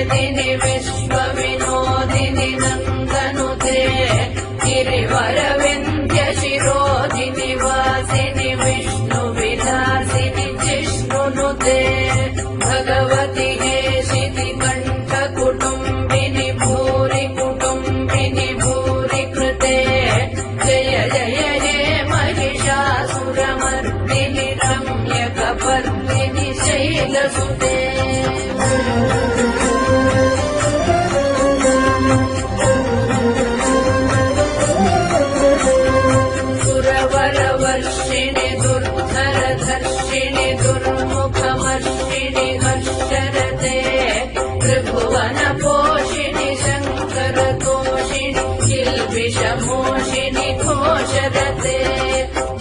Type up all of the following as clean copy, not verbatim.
मेदिनि विश्वविनोदिनि नन्दनुते गिरिवरविन्द्यशिरोधिनि वासिनि विष्णुविलासिनि जिष्णुनुते भगवति हेशिति कण्ठकुटुम्बिनि भूरि कुटुम्बिनि भूरि कृते जय जय हे महिषासुरमर्दिनि रम्यकपर्दिनि शैलसुते सुरवरवर्षिणि दुर्धरधर्षिणि दुर्मुखमर्षिणि हर्षरते त्रिभुवनपोषिणि शङ्करतोषिणि किल्बिषमोषिणि घोषरते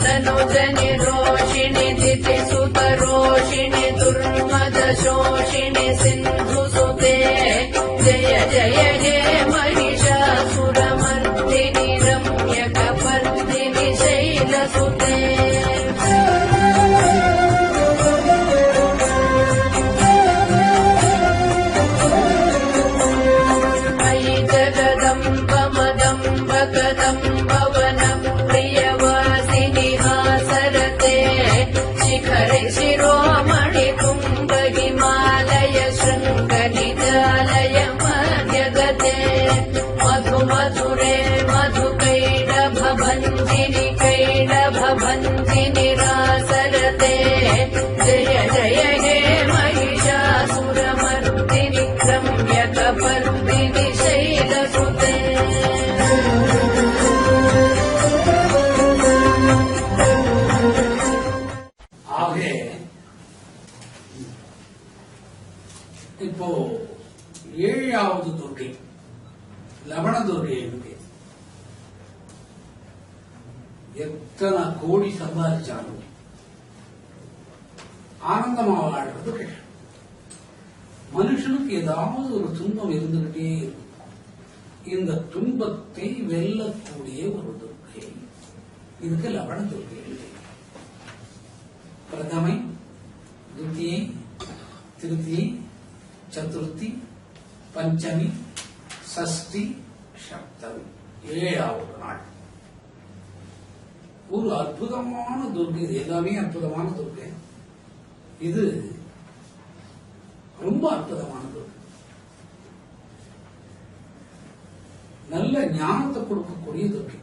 तनुजनि रोषिणि दितिसुतरोषिणि दुर्मदशोषिणि सिन्धुसुते जय जय हे महिषासुरमर्दिनि रम्यकपर्दिनि शैलसुते मयि जगदम्ब मदम्ब कदम्ब वनप्रियवासिनि हासरते शिखरे शिरोमणि कुम्भ हिमालय शृङ्गनिजालय मध्यगते मधु मधुरे मधुकैडभभञ्जिनि कैडभभञ्जिनि रासरते जय जय हे महिषासुरमर्दिनि रम्यकपर्दिनि शैलसुते ஆகவே இப்போ ஏழாவது துர்க்கை லவண துர்க்கை இருக்கு. எத்தனை கோடி சம்பாதிச்சாலும் ஆனந்தமா வாழ்றது கஷ்டம். மனுஷனுக்கு ஏதாவது ஒரு துன்பம் இருந்துகிட்டே இருக்கும். இந்த துன்பத்தை வெல்லக்கூடிய ஒரு துர்க்கை இதுக்கு லவண துர்க்கை இருக்கு. பிரதமை, துத்தியை, திருத்தியை, சதுர்த்தி, பஞ்சமி, சஷ்டி, சப்தமி, ஏழாவது நாள். ஒரு அற்புதமான துர்க்கை. இது எல்லாமே அற்புதமான துர்க்கை. இது ரொம்ப அற்புதமான துர்க்கை. நல்ல ஞானத்தை கொடுக்கக்கூடிய துர்க்கை.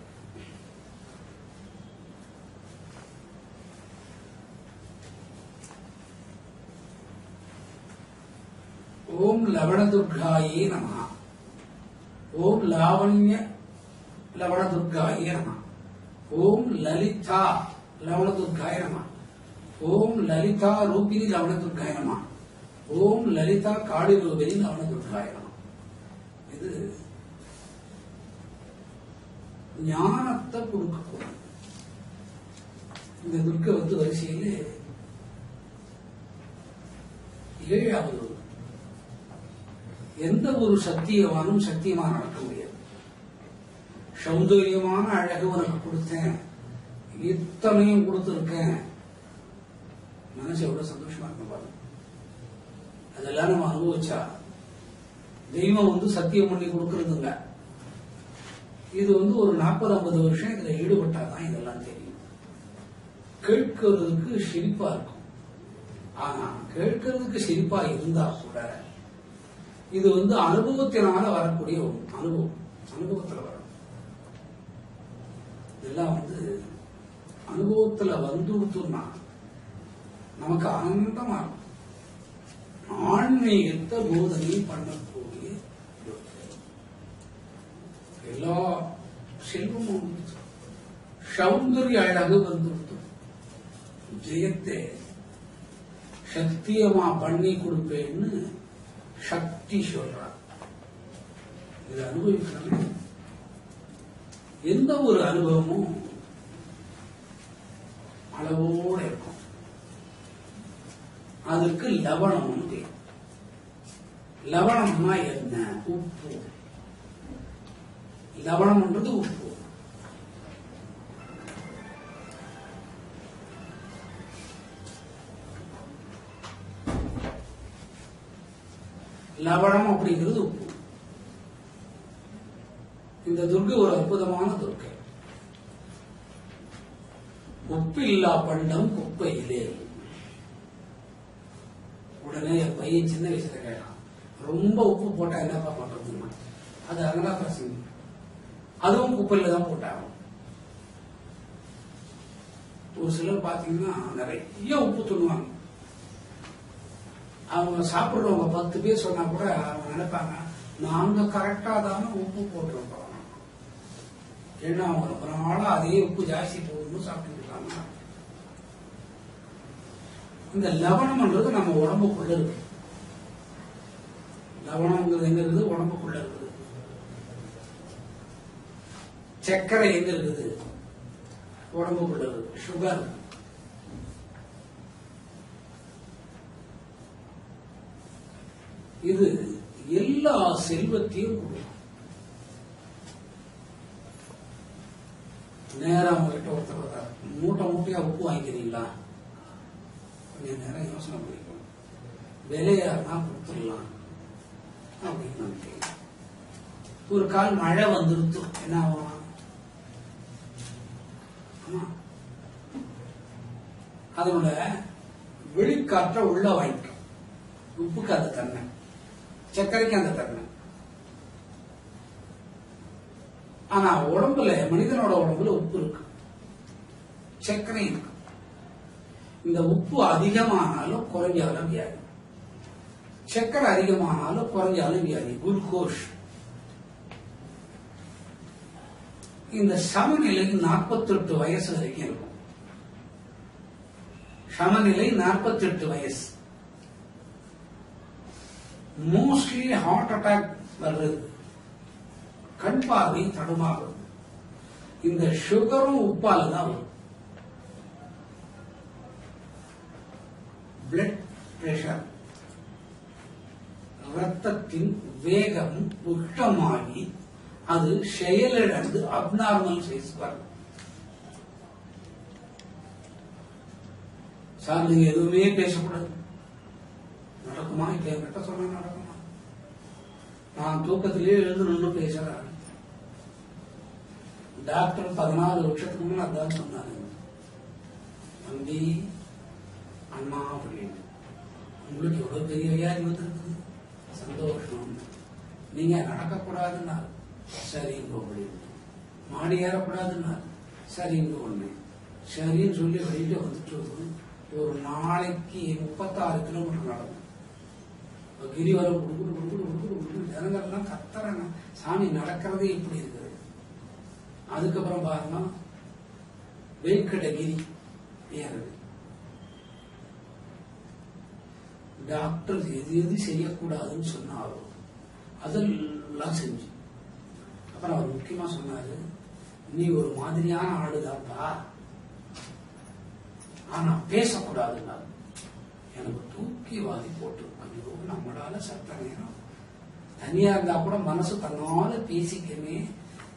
ஓம் லவணதுர்காயே நமः. ஓம் லாவண்ய லவணதுர்காயே நமः. ஓம் லலிதா லவணதுர்காய நமः. ஓம் லலிதா ரூபிணி லவணதுர்காய நமः. ஓம் லலிதா காளி ரூபிணி லவணதுர்காய நமः. இது ஞானத்தை கொடுக்கக்கூடிய இந்த துர்க்கை வரிசையிலே ஏழாவது. எந்த ஒரு சத்தியவானும் சத்தியமா நடக்க முடியாது. சௌந்தரியமான அழகு உனக்கு கொடுத்தேன், இத்தனையும் கொடுத்திருக்கேன், மனசு எவ்வளவு சந்தோஷமா இருக்கும் பாருங்க. அதெல்லாம் நம்ம அனுபவிச்சா தெய்வம் சத்தியம் பண்ணி கொடுக்கறதுங்க. இது ஒரு 40-50 வருஷம் இதுல ஈடுபட்டாதான் இதெல்லாம் தெரியும். கேட்கறதுக்கு சிரிப்பா இருக்கும். ஆனா கேட்கறதுக்கு சிரிப்பா இருந்தா கூட இது அனுபவத்தினால வரக்கூடிய ஒரு அனுபவம். அனுபவத்துல வரும். இதெல்லாம் அனுபவத்துல வந்துடுத்துனா நமக்கு ஆனந்தமா இருக்கும். ஆன்மீகத்தை போதனை பண்ணக்கூடிய எல்லா செல்வமும் சௌந்தரிய அழகு வந்துடுத்து. ஜெயத்தை சத்தியமா பண்ணி கொடுப்பேன்னு சக்தி சொல்றார். இதை அனுபவிக்கணும். எந்த ஒரு அனுபவமும் அளவோட இருக்கும். அதுக்கு லவணம் பேர். லவணம்னா என்ன? உப்பு. லவணம்ன்றது உப்பு. லவணம் அப்படிங்கிறது உப்பு. இந்த துர்க்கை ஒரு அற்புதமான துர்க்கை. உப்பு இல்லா பண்டம் குப்பையிலே. உடனே என் பையன் சின்ன வயசுல கேட்டான், ரொம்ப உப்பு போட்டா என்னப்பா பண்றதுன்னா, அது அங்கதான் பிரச்சனை, அதுவும் குப்பையில தான் போட்டாங்க. ஒரு சிலர் பாத்தீங்கன்னா நிறைய உப்பு துண்ணுவாங்க. அவங்க சாப்பிடுறவங்க 10 பேர் சொன்னா கூட அவங்க நினைப்பாங்க, நாங்க கரெக்டா தானே உப்பு போட்டிருக்கோம். ஏன்னா அவங்க ரொம்ப நாளா அதே உப்பு ஜாஸ்தி போகணும்னு சாப்பிட்டு இருக்காங்க. இந்த லவணம்ன்றது நம்ம உடம்புக்குள்ள இருக்கு. லவணம்ங்கிறது எங்க இருக்குது? உடம்புக்குள்ள இருக்குது. சர்க்கரை எங்க இருக்குது? உடம்புக்குள்ள இருக்கு. சுகர். இது எல்லா செல்வத்தையும் கொடுக்கும். நேரம் அவங்ககிட்ட ஒருத்தர் மூட்டை மூட்டையா உப்பு வாங்கிக்கிறீங்களா? கொஞ்சம் நேரம் யோசனை பண்ணிக்கணும். விலையாருனா கொடுத்துடலாம் அப்படின்னு நினைக்கிறேன். ஒரு கால் மழை வந்துருத்து என்ன ஆகும்? அதோட வெளிக்காற்ற உள்ள வாங்கிக்கும். உப்புக்கு அந்த தன்மை, சர்க்கரைக்கு அந்த தன்மை. ஆனா உடம்புல, மனிதனோட உடம்புல உப்பு இருக்கு, சர்க்கரை இருக்கு. இந்த உப்பு அதிகமானாலும் குறைஞ்சாலும் வியாதி, சர்க்கரை அதிகமானாலும் குறைஞ்சாலும் வியாதி. குளுக்கோஸ். இந்த சமநிலை 48 வயசு வரைக்கும் இருக்கும். சமநிலை 48 வயசு. மோஸ்ட்லி ஹார்ட் அட்டாக் வர்றது, கண் பார்வை தடுமாறும், இந்த சுகரும் உப்பால தான் வரும். பிளட் பிரஷர், ரத்தத்தின் வேகம் உச்சமாகி அது செயலிழந்து அப்நார்மல் சைஸ் வரும். சார் நீங்க எதுவுமே பேசக்கூடாது, நடக்குமா? இப்ப என்கிட்ட சொன்ன நடக்குமா? நான் தூக்கத்திலே எழுந்து நின்று பேசுறேன். டாக்டர் 14 வருஷத்துக்கு முன்னாடி அதான் சொன்னாரு, தம்பி அண்ணா அப்படின்னு, உங்களுக்கு எவ்வளவு பெரிய வியாதி வந்துருக்கு, சந்தோஷம், நீங்க நடக்கக்கூடாதுன்னா சரிங்க அப்படின்னு, மாடி ஏறக்கூடாதுன்னா சரிங்க ஒண்ணு, சரின்னு சொல்லி வெளியில வந்துட்டு ஒரு நாளைக்கு 36 கிலோமீட்டர் நடக்கும். கிரிவலம் குடுக்குடு குடுக்குடு குடுக்குடு குடுக்குடு ஜனங்கள்லாம் கத்துறாங்க, சாமி நடக்கிறதே இப்படி இருக்குது. அதுக்கப்புறம் பாருங்க வேக்கட கிரி ஏறது. டாக்டர் எது எது செய்யக்கூடாதுன்னு சொன்னாரோ அதெல்லாம் செஞ்சு, அப்புறம் அவர் முக்கியமா சொன்னாரு, நீ ஒரு மாதிரியான ஆளுதான்ப்பா, ஆனா பேசக்கூடாதுன்னா. எனக்கு தூக்கி வாதி போட்டு, ஐயோ நம்மளால சத்த நேரம் தனியா இருந்தா கூட மனசு தன்னால பேசிக்கமே,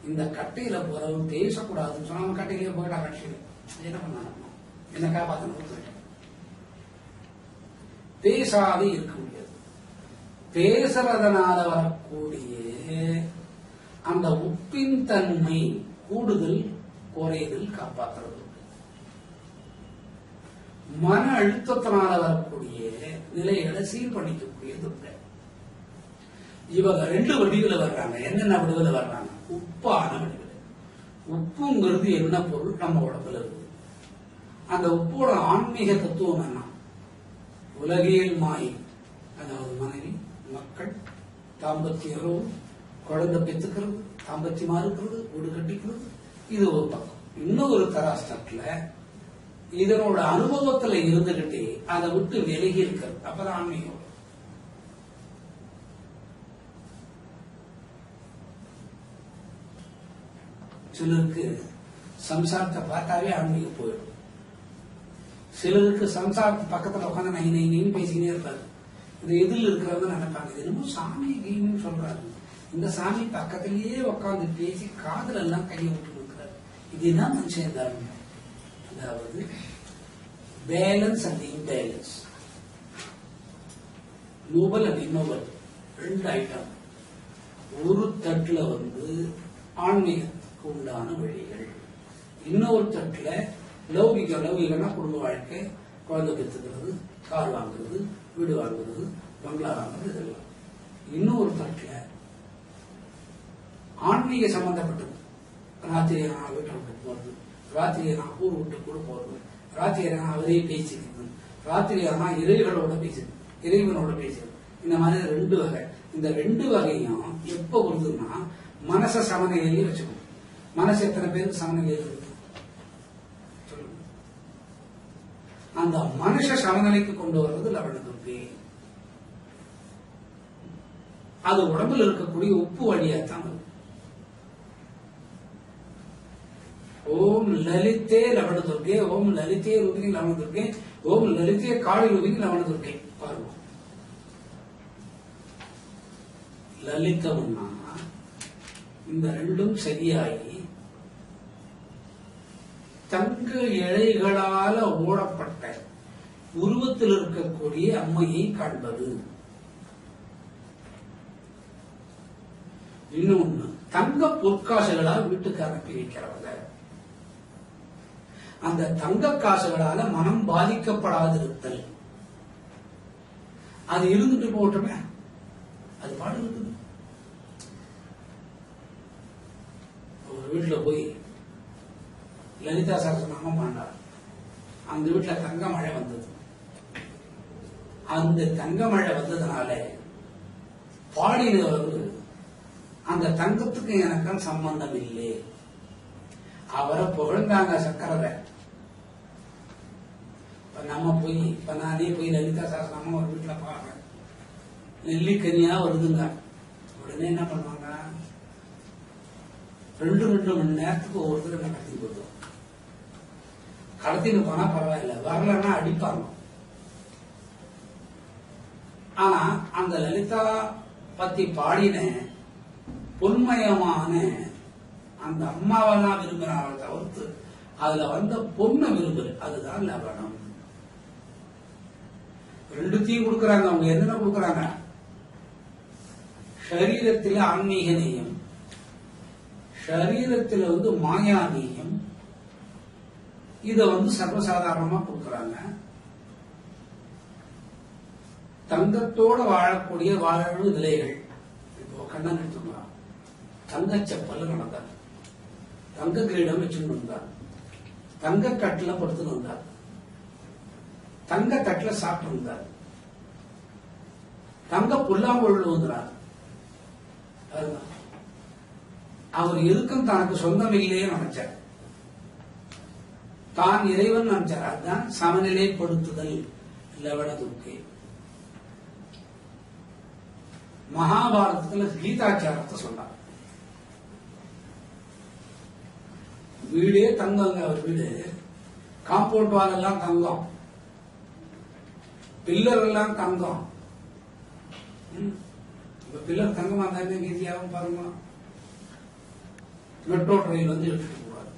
இந்த கட்டையில போறவன் பேசக்கூடாதுன்னு சொன்னா அவன் கட்டையிலே போயிட்டா. கட்சியில என்ன பண்ணாங்க, என்ன காப்பாத்தணும். பேசாது இருக்க முடியாது. பேசுறதுனால வரக்கூடிய அந்த உப்பின் தன்மை கூடுதல் குறைதல் காப்பாற்றுறது. மன அழுத்தத்தினால வரக்கூடிய நிலைகளை சீர்படுத்தக்கூடியது. இவங்க 2 வடிவில் வர்றாங்க. என்னென்ன வடிவில் வர்றாங்க? உப்பான வடிவில். உப்புங்கிறது என்ன பொருள்? நம்ம உடம்புல இருக்கு. அந்த உப்போட ஆன்மீக தத்துவம் என்ன? உலகியல் மாயை, அதாவது மனைவி, மக்கள், தாம்பத்திய உறவு, குழந்தை பெற்றுக்கிறது, தாம்பத்தியமா இருக்கிறது, வீடு கட்டிக்கிறது, இது ஒரு பக்கம். இன்னொரு தராஸ்தத்துல இதனோட அனுபவத்துல இருந்துகிட்டே அதை விட்டு விலகி இருக்கிறது. அப்பதான் ஆன்மீகம். சிலருக்கு சம்சாரத்தை பார்த்தாவே ஆன்மீகம் போயிடும். சிலருக்கு சம்சாரத்து பக்கத்துல உட்காந்து நை நைன்னு பேசிக்கினே இருப்பாரு. இந்த எதில் இருக்கிறவங்க நினைப்பாங்க, இது என்னமோ சாமி கீமின்னு சொல்றாரு, இந்த சாமி பக்கத்திலேயே உட்காந்து பேசி காதல் எல்லாம் கையை விட்டு இருக்கிறாரு. இது என்ன மனுஷன் தர்மம்? அதாவது balance and imbalance, noble and ignoble. 2 item. ஒரு தட்டுல ஆன்மீகத்துக்கு உண்டான வழிகள், இன்னொரு தட்டுல லௌகிகம்னா குடும்ப வாழ்க்கை, குழந்தை பெற்றுக்கிறது, கார் வாங்குறது, வீடு வாங்குறது, பங்களா வாங்குறது, இதெல்லாம். இன்னொரு தட்டுல ஆன்மீக சம்பந்தப்பட்டது. ராத்திரி நான் வீட்டை விட்டு போறது, ராத்திரி நான் ஊர் விட்டு கூட போறது, ராத்திரி நான் அவரே பேசிக்கிறது, ராத்திரி நான் இறைவனோட பேசுறது. இந்த மாதிரி 2 வகை. இந்த 2 வகையும் எப்ப வருதுன்னா மனச சமநிலையிலே வச்சுக்கணும். மனசு எத்தனை பேருக்கு சமநிலையில் இருக்கு சொல்லுங்க. அந்த மனுஷ சமநிலைக்கு கொண்டு வர்றது லவண துர்க்கை. அது உடம்புல இருக்கக்கூடிய உப்பு வழியாத்தான் வருது. ஓம் லலிதே லவண துர்க்கை, ஓம் லலிதே ரூபினி லவண துர்க்கை, ஓம் லலிதே காளி ரூபினி லவண துர்க்கை. பாருங்க, லலிதம்னா இந்த 2ம் சரியாகி தங்க இழைகளால ஓடப்பட்ட உருவத்தில் இருக்கக்கூடிய அம்மையை காண்பது. இன்னொன்னு தங்க பொற்காசுகளால் வீட்டுக்கு அனுப்பி வைக்கிறவங்க. அந்த தங்க காசுகளால மனம் பாதிக்கப்படாதிருத்தல். அது இருந்துட்டு போகட்டுமே, அது பாடு இருக்குது. ஒரு வீட்டுல போய் லலிதா சகஸ்ரநாமம் பண்ணார். அந்த வீட்டுல தங்க மழை வந்தது. அந்த தங்க மழை வந்ததுனால பாடினவர் அந்த தங்கத்துக்கு எனக்கும் சம்பந்தம் இல்லை, அவரை புகழ்ந்தாங்க சக்கரவை. நானே போய் லலிதா சகஸ்ரநாமம் ஒரு வீட்டுல பாடுறேன், நெல்லிக்கனியா வருதுங்க. உடனே என்ன பண்ணுவாங்க, 2 மணி நேரத்துக்கு ஒவ்வொருத்தர் என்ன கடத்தி போடுவோம். கடத்தின்னு போனா பரவாயில்ல, வரலன்னா அடிப்பாங்க. ஆனா அந்த லலிதா பத்தி பாடின பொன்மயமான அந்த அம்மாவெல்லாம் விரும்பினாவை தவிர்த்து அதுல வந்த பொண்ணை விரும்புது. அதுதான் லவணம். 2த்தையும் கொடுக்கறாங்க. அவங்க என்னென்ன கொடுக்கறாங்க, சரீரத்தில் ஆன்மீக நேயம், சரீரத்தில் மாயா நேயம். இத சர்வசாதாரணமா கொடுக்கறாங்க. தங்கத்தோட வாழக்கூடிய வாழு நிலைகள். இப்போ கண்ணன் எடுத்துக்கலாம், தங்க செப்பல் நடந்தார், தங்க கிரீடம் வச்சுன்னு வந்தார், தங்க கட்டுல படுத்துன்னு வந்தார், தங்க தட்டுல சாப்பிட்டு வந்தார், தங்க புல்லாங்குழல் ஊதுறார். அவர் எதுக்கும் தனக்கு சொந்தம் இல்லையே நினைச்சார், தான் இறைவன் நினைச்சார். அதுதான் சமநிலைப்படுத்துதல் லவண துர்க்கை. மகாபாரதத்துல கீதாச்சாரத்தை சொன்னார். வீடே தங்கங்க. அவர் வீடு காம்பவுண்ட் வால் எல்லாம் தங்கம், பில்லர் எல்லாம் தங்கம். இப்ப பில்லர் தங்கமா இருந்தா ஈஸியாகவும் பாருங்க. மெட்ரோ ட்ரெயின் எடுத்துட்டு போவாரு,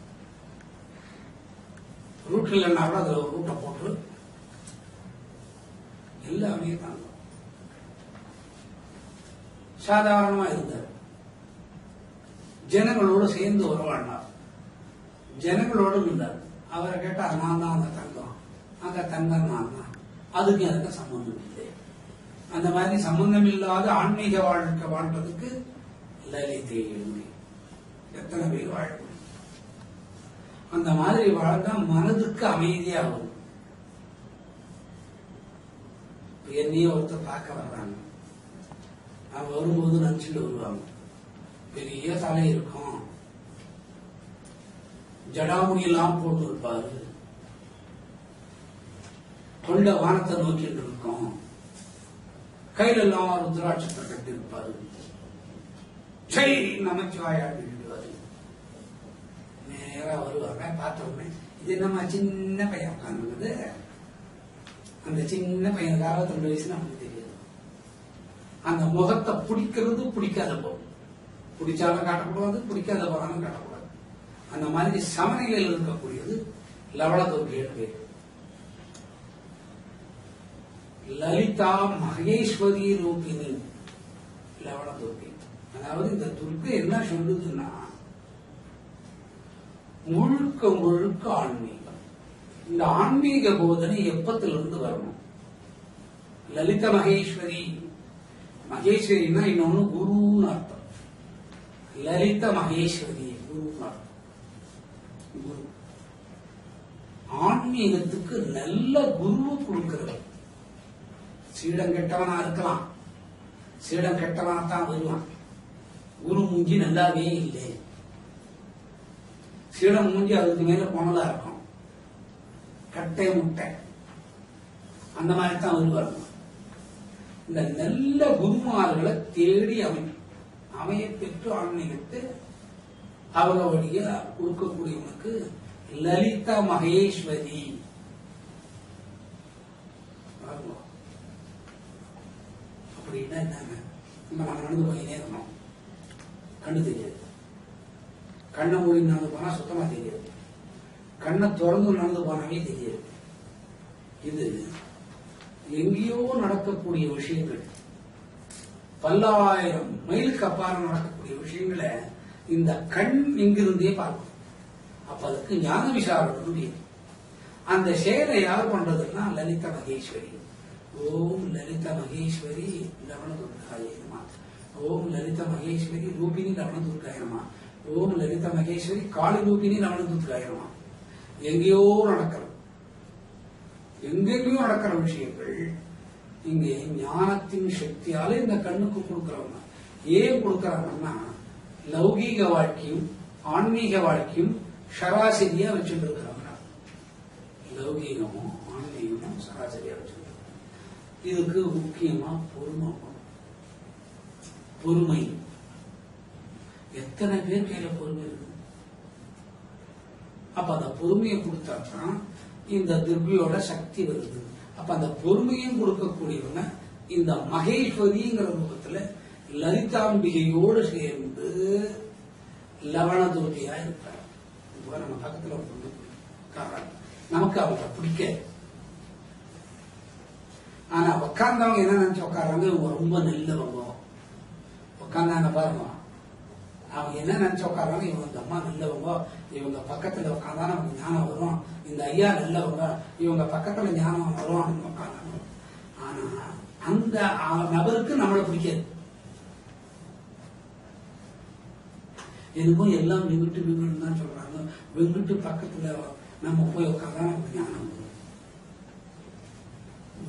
ரூட் இல்லைன்னா கூட அதுல ஒரு ரூட்டை போட்டு எல்லாமே தங்கம். சாதாரணமா இருந்தார், ஜனங்களோடு சேர்ந்து உறவாடினார், ஜனங்களோடு இருந்தார். அவரை கேட்டா நான் தான் அந்த தங்கம், அந்த தங்கம் நான் தான், அதுக்கு எனக்கு சம்பந்தம் இல்லை. அந்த மாதிரி சம்பந்தம் இல்லாத ஆன்மீக வாழ்க்கை வாழ்றதுக்கு லலிதை எத்தனை பேர் வாழ முடியும்? அந்த மாதிரி வாழ்ந்தா மனதுக்கு அமைதியாகும். என்னையும் ஒருத்தர் பார்க்க வர்றாங்க, அவங்க வரும்போது நினைச்சுட்டு வருவாங்க. பெரிய தலை இருக்கும், ஜடாமுடியெல்லாம் போட்டு இருப்பாரு, கொண்ட வானத்தை நோக்கிட்டு இருக்கும், கையில எல்லாம் ருத்ராட்சத்தை கட்டி இருப்பாரு, ஜெய் நமச்சிவாயாடு விடுவாரு. நேரா வருவாங்க. பார்த்தோன்னே இது நம்ம சின்ன பையன் உட்கார்ந்து, அந்த சின்ன பையனுக்கு 62 வயசு நமக்கு தெரியாது. அந்த முகத்தை பிடிக்கிறது பிடிக்காத போகும், பிடிச்சாலும் காட்டக்கூடாது, பிடிக்காத போறாலும் காட்டக்கூடாது. அந்த மாதிரி சமநிலையில் இருக்கக்கூடியது லவண துர்க்கையின் பேர். லலிதா மகேஸ்வரி ரூபிணி லவண துர்க்கை. அதாவது இந்த துர்க்கை என்ன சொல்லுதுன்னா முழுக்க முழுக்க ஆன்மீகம். இந்த ஆன்மீக போதனை எப்பத்திலிருந்து வரணும்? லலித மகேஸ்வரி. மகேஸ்வரினா இன்னொன்னு குருன்னு அர்த்தம். லலித மகேஸ்வரி குருன்னு அர்த்தம். குரு ஆன்மீகத்துக்கு நல்ல குருவை கொடுக்கிறவர். சீடம் கெட்டவனா இருக்கலாம், சீடம் கெட்டவனா தான் வருவான். குரு மூஞ்சி நல்லாவே இல்லை, சீடம் மூஞ்சி அதுக்கு மேல போனதா இருக்கும், கட்டை முட்டை அந்த மாதிரி தான் வருவார். இந்த நல்ல குருமார்களை தேடி அமைய பெற்று ஆன்மீகத்தை அவங்க வழிய கொடுக்கக்கூடியவனுக்கு லலிதா மகேஸ்வரி. அப்படின்னா என்னங்க? நம்ம நடந்து போயினே இருக்கணும், கண்ணு தெரியாது. கண்ணை மூடி நடந்து போனா சுத்தமா தெரியாது, கண்ணை திறந்து நடந்து போனாவே தெரியாது. இது எங்கேயோ நடக்கக்கூடிய விஷயங்கள், பல்லாயிரம் மைலுக்கு அப்பாறம் நடக்கக்கூடிய விஷயங்களை இந்த கண் இங்கிருந்தே பார்க்கும். அப்ப அதுக்கு ஞான விசாரணை. அந்த செயலை யார் பண்றதுன்னா லலித மகேஸ்வரி. ஓம் லலித மகேஸ்வரி லவண துர்காய நமः. ஓம் லலித மகேஸ்வரி ரூபிணி லவண துர்காய நமः. ஓம் லலித மகேஸ்வரி காளி ரூபிணி லவண துர்காய நமः. எங்கேயோ நடக்கிறது, எங்கெங்கயோ நடக்கிற விஷயங்கள் இங்கே ஞானத்தின் சக்தியால இந்த கண்ணுக்கு கொடுக்கிறவங்க. ஏன் கொடுக்கறாங்கன்னா லௌகீக வாழ்க்கையும் ஆன்மீக வாழ்க்கையும் சராசரியா வச்சுட்டு இருக்கிறவங்க. லௌகீகமும் ஆன்மீகமும் சராசரியா வச்சுட்டு இதுக்கு முக்கியமா பொறுமை. எத்தனை பேர் கையில பொறுமை இருக்கு? அப்ப அந்த பொறுமையை கொடுத்தாதான் இந்த துர்பியோட சக்தி வருது. அப்ப அந்த பொறுமையும் கொடுக்கக்கூடியவங்க இந்த மகேஸ்வரிங்கிற ரூபத்துல லலிதாம்பிகையோடு சேர்ந்து லவண துர்க்கையா இருப்பார். நம்ம பக்கத்துல நமக்கு அவங்க பிடிக்க, ஆனா உட்கார்ந்தவங்க என்ன நினைச்சு உட்கார்றாங்க, இவங்க ரொம்ப நல்லவங்க. உட்கார்ந்தாங்க பாருங்க, அவங்க என்ன நினைச்சு உட்கார்றாங்க, இவங்க இந்த அம்மா நல்லவங்க, இவங்க பக்கத்துல உட்கார்ந்தா நமக்கு ஞானம் வரும், இந்த ஐயா நல்லவங்க, இவங்க பக்கத்துல ஞானம் வரும் அப்படின்னு உட்கார்ந்தாங்க. ஆனா அந்த நபருக்கு நம்மளை பிடிக்காது. எனக்கும் எல்லாம் வெங்கிட்டு தான் சொல்றாங்க. வெங்கிட்டு பக்கத்துல நம்ம போய் உட்கார்ந்தா நமக்கு ஞானம் வரும்.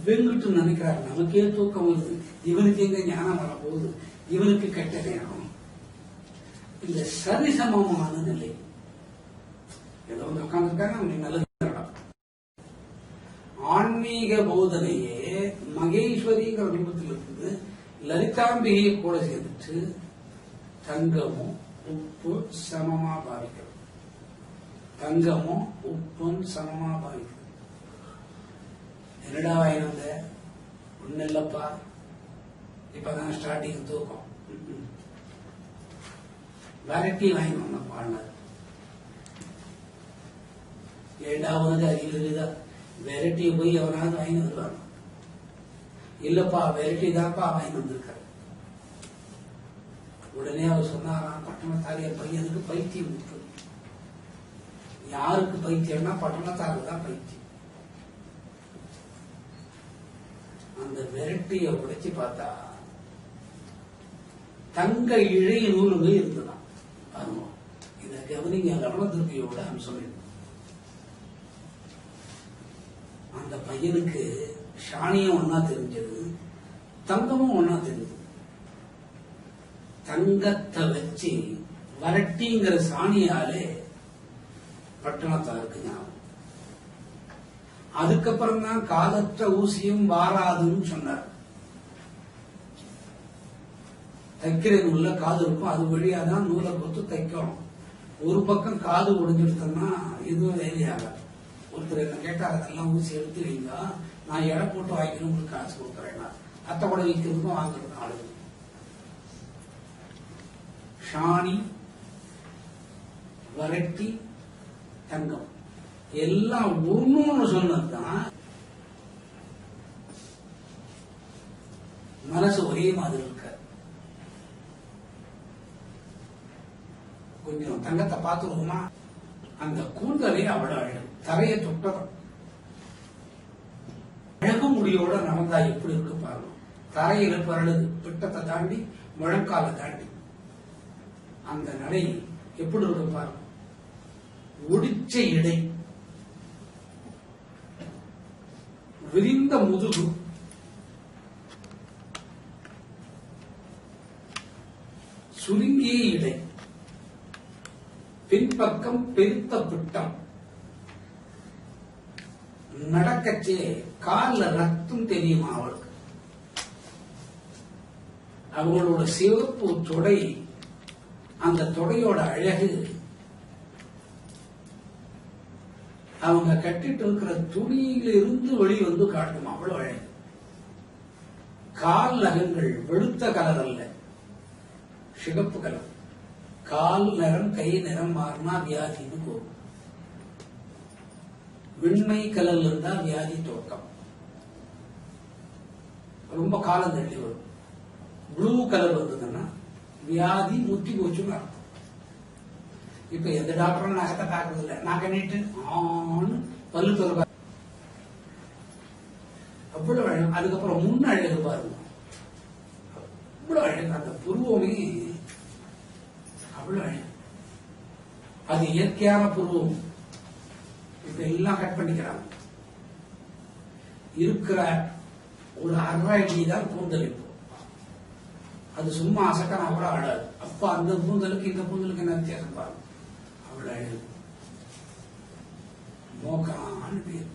வெங்கிட்டு நினைக்கிறாரு, நமக்கே தூக்கம் வருது, இவனுக்கு எங்க ஞானம் வர போகுது, இவனுக்கு கெட்ட நேரம். இந்த சரிசமமான நிலை. ஏதோ வந்து உட்கார்ந்துருக்காங்க, அவங்களுக்கு நல்லது. ஆன்மீக போதனையே மகேஸ்வரிங்கிற ரூபத்தில் இருக்குது. லலிதாம்பிகையை கூட சேர்ந்துட்டு தங்கமும் உப்பு சமமா பாவிக்கிறது. தங்கமும் உப்பும் சமமா பாவிக்கிறது. என்னடா வாங்கினந்த? ஒண்ணு இல்லப்பா, இப்பதான் ஸ்டார்டிங் தூக்கம். வெரைட்டி வாங்கி வந்த பாடினார். ஏண்டாவது அறிவுதா வெரைட்டியை போய் எவனாவது வாங்கி வருவாங்க. இல்லப்பா வெரைட்டி தான்ப்பா வாங்கி வந்திருக்காரு. உடனே அவர் சொன்னாராம், பட்டணத்தாரியர் பையனுக்கு பைத்தியம் இருக்கு. யாருக்கு பைத்தியம்னா பட்டணத்தாருக்கு தான் பைத்தியம். அந்த வெரைட்டியை உடைச்சு பார்த்தா தங்க இழை நூலுங்க இருந்துதான். இத கவனிங்க, லவணதுர்க்கையோட அம்சம். அந்த பையனுக்கு சாணியும் ஒன்னா தெரிஞ்சது, தங்கமும் ஒன்னா தெரிஞ்சது. தங்கத்தை வச்சு வரட்டிங்கிற சாணியாலே பட்டணத்தாருக்கு ஞாபகம். அதுக்கப்புறம் தான் காதற்ற ஊசியும் வாராதுன்னு சொன்னார். தைக்கிற நூல்ல காது இருக்கும், அது வழியா தான் நூலை கொடுத்து தைக்கணும். ஒரு பக்கம் காது ஒடிஞ்சிருத்தோம்னா எதுவும் வேலையாகாது. ஒருத்தர் என்ன கேட்டார், அதெல்லாம் ஊசி எடுத்து வைங்க, நான் எடை போட்டு வாங்கிக்கணும், உங்களுக்கு காசு கொடுக்குறேன். அத்தை கூட விற்கிறதுக்கும் வாங்குறதுக்கும் ஆளுங்க. சாணி, வரட்டி, தங்கம் எல்லாம் ஒண்ணு சொன்னதுதான். மனசு ஒரே மாதிரி இருக்க. கொஞ்சம் தங்கத்தை பார்த்துருவோமா? அந்த கூந்தலே அவ்வளவு அழகு, தரையை தொட்டதும் அழகு முடியோட நடந்தா எப்படி இருக்கு பாருங்க. தரையில பரழுது, பிட்டத்தை தாண்டி முழங்காலை தாண்டி அந்த நடை எப்படி இருக்கு பாருங்க. ஒடிச்ச இடை, விரிந்த முதுகு, சுருங்கிய இடை, பின்பக்கம் பெருத்த பிட்டம், நடக்கச்சே கால்ல ரத்தம் தெரியுமா அவளுக்கு. அவங்களோட சிவப்பு தொடை, அந்த தொடையோட அழகு அவங்க கட்டிட்டு இருக்கிற துணியில இருந்து வெளிவந்து காட்டும், அவ்வளவு அழகு. கால் நகங்கள் வெளுத்த கலர் அல்ல, சிகப்பு கலர். கால் நிறம் கை நிறம் மாறினா வியாதின்னு கூறும். வெண்மை கலர்ல இருந்தா வியாதி துவக்கம், ரொம்ப காலம் தள்ளி வரும். ப்ளூ கலர் வந்ததுன்னா வியாதி முத்தி போச்சுன்னு அர்த்தம். இப்ப எந்த டாக்டரும் நகத்தை பார்க்கறது இல்லை, நான் கண்ணிட்டு ஆன்னு பல்லு துறப்பா அவ்வளவு அழகு. அதுக்கப்புறம் முன்ன அழகு பாருங்க, அவ்வளவு அழகு. அந்த புருவமே அவ்வளவு அழகு, அது இயற்கையான புருவம். இப்ப எல்லாம் கட் பண்ணிக்கிறாங்க. இருக்கிற ஒரு அரை அடி தான் கூந்தல். இப்போ அது சும்மா அசக்கனா கூட அழகு. அப்ப அந்த கூந்தலுக்கு இந்த கூந்தலுக்கு என்ன வித்தியாசம் பாருங்க, அவ்வளவு அழகு. மோகனான்னு பேர்.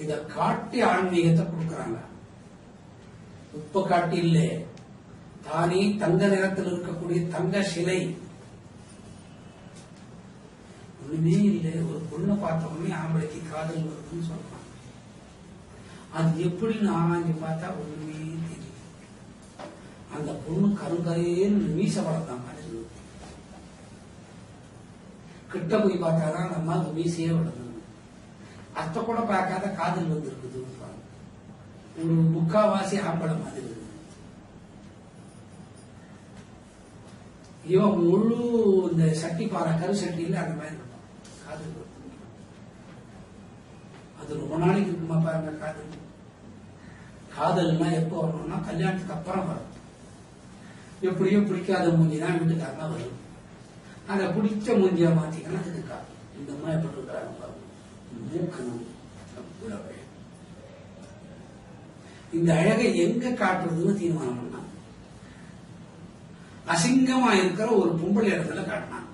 இத காட்டி ஆன்மீகத்தை கொடுக்கறாங்க. உப்ப காட்டி இல்லை, தானே தங்க நிறத்தில் இருக்கக்கூடிய தங்க சிலை. ஒண்ணுமே இல்லை, ஒரு பொண்ணை பார்த்த உடனே ஆம்பளைக்கு காதல் வருதுன்னு சொல்றாங்க. அது எப்படின்னு ஆராய்ச்சி பார்த்தா ஒண்ணுமே தெரியும். அந்த பொண்ணு கருங்கரையேன்னு மீச வளர்த்தாங்க. கிட்ட போய் பார்த்தாதான் அந்த அம்மாவுக்கு மீசையே வளர்ந்து, அத்தை கூட பார்க்காத காதல் வந்திருக்குது. ஒரு முக்காவாசி ஆம்பளை மாதிரி இருக்கு. இவன் முழு இந்த சட்டி பாறை கரு சட்டியில அந்த மாதிரி இருப்பான். காதல் அது ரொம்ப நாளைக்கு இருக்குமா பாருங்க. காதல் காதல்னா எப்போ வரணும்னா கல்யாணத்துக்கு அப்புறம் வரும். எப்படியோ பிடிக்காத மூஞ்சிதான் வீட்டுக்காரனா வரும். அதை பிடிச்ச மூஞ்சியா மாத்திக்கணும். அதுக்கு காதல். இந்த மாதிரி எப்படி இருக்கிறாங்க பாருங்க. மூக்கணும். இந்த அழகை எங்க காட்டுறதுன்னு தீர்மானம் பண்ணா, அசிங்கமா இருக்கிற ஒரு பொம்பளை இடத்துல காட்டினான்.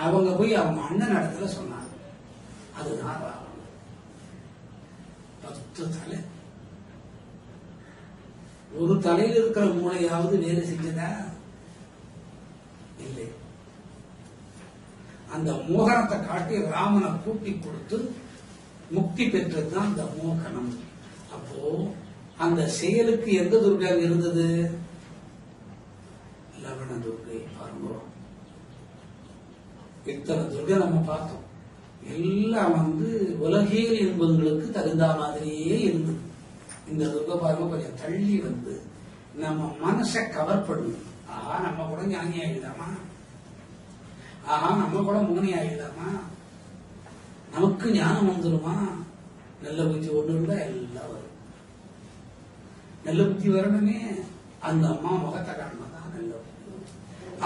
அவங்க போய் அவங்க அண்ணன் இடத்துல சொன்னாங்க. அதுதான் ராவணன். 10 தலை. ஒரு தலையில் இருக்கிற மூளையாவது வேலை செஞ்சதா இல்லை. அந்த மோகனத்தை காட்டி ராமனை கூட்டி கொடுத்து முக்தி பெற்றதுதான் அந்த மோகனம். அப்போ அந்த செயலுக்கு எந்த துர்கா இருந்தது? லவண துர்கை. பாருங்க, இத்தனை துர்கை நம்ம பார்த்தோம். எல்லாம் உலகியல் இன்பங்களுக்கு தகுந்த மாதிரியே இருந்தது. இந்த துர்கை பாருங்க கொஞ்சம் தள்ளி வந்து நம்ம மனசை கவர் பண்ணும். ஆஹா, நம்ம கூட ஞானி ஆகிடலாமா? ஆஹா, நம்ம கூட முகனி ஆகிடலாமா? நமக்கு ஞானம் வந்துருமா? நல்ல புத்தி ஒண்ணு இருந்தா எல்லாம் வரும். நல்ல புத்தி வரணுமே, அந்த அம்மா முகத்தை காரணம் தான் நல்ல புத்தி.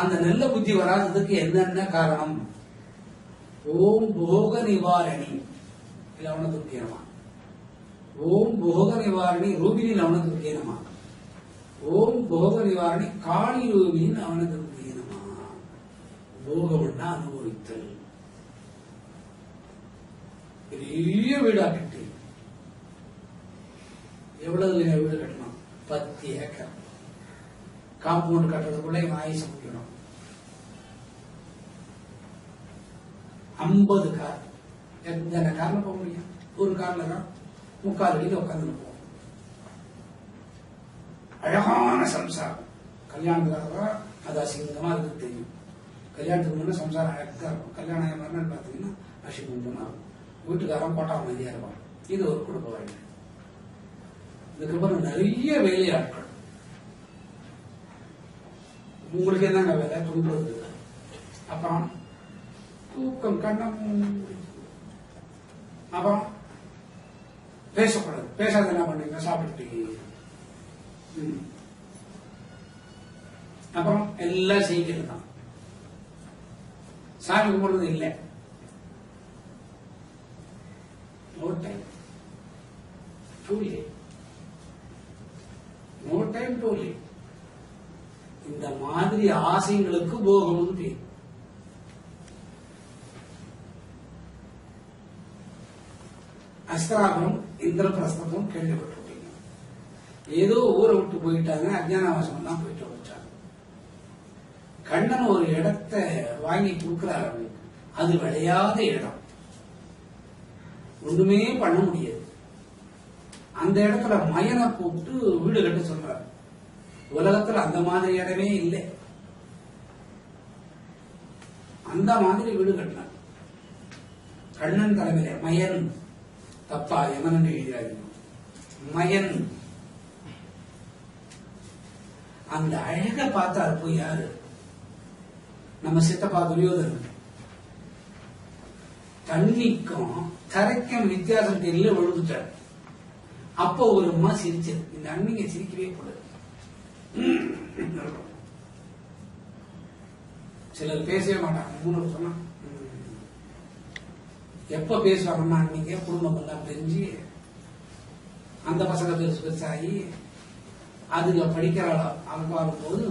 அந்த நல்ல புத்தி வராததுக்கு என்னென்ன காரணம்? ஓம் போக நிவாரணி லவண துர்க்கேனமா, ஓம் போக நிவாரணி ரூபினி லவண துர்க்கேனமா, ஓம் போக நிவாரணி காளி ரூபினி லவண துர்க்கேனமா. போகம்னா அனுபவித்தல். பெரிய வீடாக்கிட்டு எவ்வளவு வீடு கட்டணும்? 10 ஏக்கர். காம்பவுண்ட் கட்டுறதுக்குள்ள ஆயுச முடியணும். 50 கார். எந்த கார்ல போக முடியும்? ஒரு கார்ல தான் 3/4 அடியில் உட்காந்து போவோம். அழகான சம்சாரம். கல்யாணத்துக்காக அது அசிங்கமா இருக்கு தெரியும். கல்யாணத்துக்கு முன்ன சம்சாரம் அழகா இருக்கும். கல்யாணம் மறுநாள் பார்த்தீங்கன்னா அசிங்கமா இருக்கும். வீட்டுக்காரன் போட்டா அமைதியா இருப்பான். இது ஒரு குடும்ப வாழ்க்கை. இதுக்கப்புறம் நிறைய வேலையாட்கள். உங்களுக்கு என்னங்க வேலை? தூங்குறது. அப்புறம் தூக்கம், கண்ணம். அப்புறம் பேசக்கூடாது. பேசாத என்ன பண்ணீங்க? சாப்பிட்டு. அப்புறம் எல்லாம் செய்கிறது தான். சாமி கும்பிடுறது இல்லை. No time too late. No time too late. இந்த மாதிரி ஆசைகளுக்கு போகணும்னு பேர். அஸ்திராபுரம், இந்திரபிரஸ்தம் கேள்விப்பட்டிருப்பீங்க. ஏதோ ஊரை விட்டு போயிட்டாங்க, அஜ்ஞானவாசம் தான் போயிட்டு வச்சாங்க. கண்ணன் ஒரு இடத்தை வாங்கி கொடுக்கிறாரு. அது விளையாத இடம், ஒண்ணுமே பண்ண முடியாது. அந்த இடத்துல மயனை கூப்பிட்டு வீடு கட்ட சொல்றாரு. உலகத்துல அந்த மாதிரி இடமே இல்லை. அந்த மாதிரி வீடு கட்டினார் கண்ணன் தலைமையில. மயன், தப்பா எமன் எழுதிறாங்க. மயன். அந்த அழக பார்த்தாரு போய் யாரு? நம்ம சித்தப்பா துரியோதனன். தண்ணிக்கும் தரைக்கும் வித்தியாசம் தெரியல, விழுந்துட்டார். அப்போ ஒரு அம்மா சிரிச்சது. இந்த அண்ணிங்க சிரிக்கவே கூடாது. சிலர் பேசவே மாட்டாங்க. 3 வருஷம் எப்ப பேசுவாங்கன்னா அன்னைக்கு குடும்பம் எல்லாம் தெரிஞ்சு அந்த பசங்க பெருசு பெருசாகி அதுல படிக்கிற அனுபவம் போது